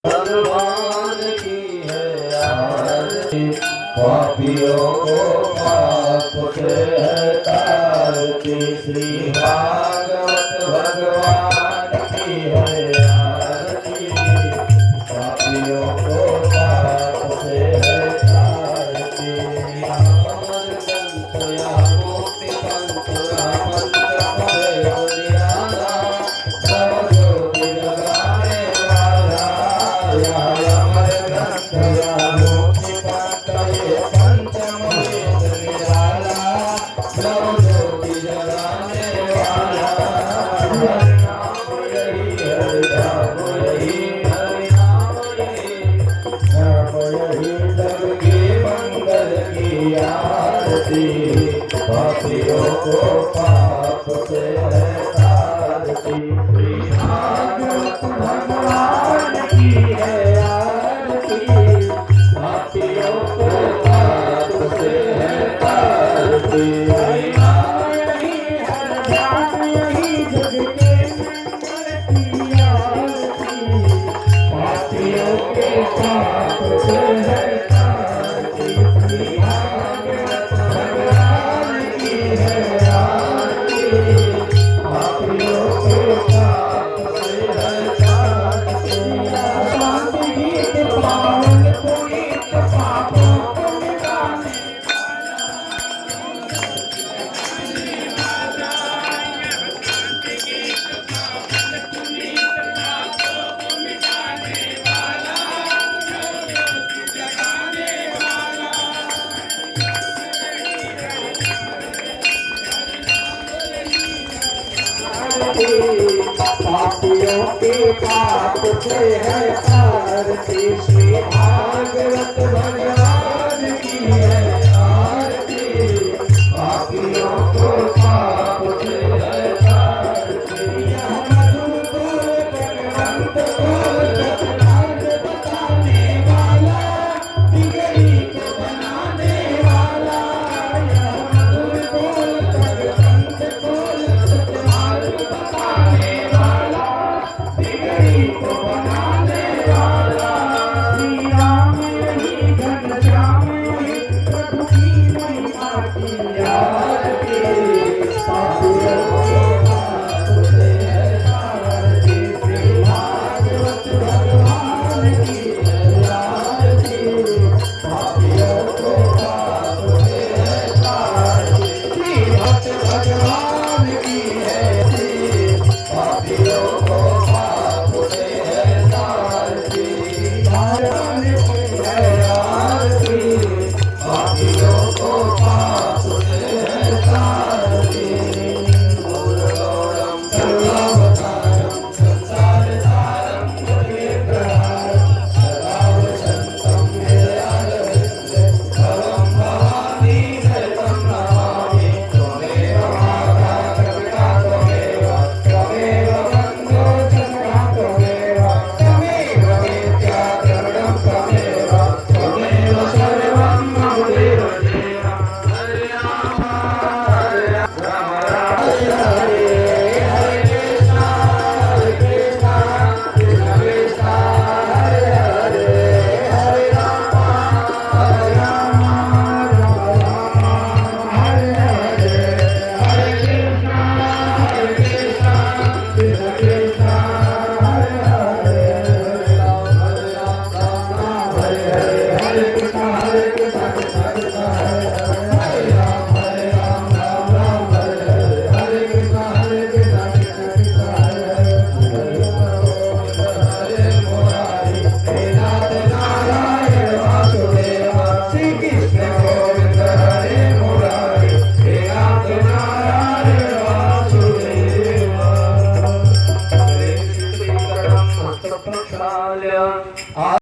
भगवान की है आरती। पापियों को पाप से है तारती। श्री भागवत भगवान की है आरती। पापियों को पाप से है तारती। अमर ग्रंथ या मुक्ति पंथ या मंत्र पढ़ो निराला। सब ज्योति जगाने वाला या अमर ग्रंथ या मुक्ति पंथ ये पंचम वेद निराला। सब ज्योति जगाने वाला हरिनाम यही हरिनाम यही हरिनाम यही जग के मंगल की आरती। पापियों को पाप से है तारती। श्री भागवत भगवान की है आरती। पापियों को पाप से है तारती। हरिनाम यही हरिनाम यही जग के मंगल की आरती। पापियों के पाप से है तारती। श्री भागवत भगवान की है आरती। पापियों के पाप से है तारती। शांति गीत पावन पुनीत पापों को मिटाने पापियों के पाप से है तारती। श्री भागवत भगवान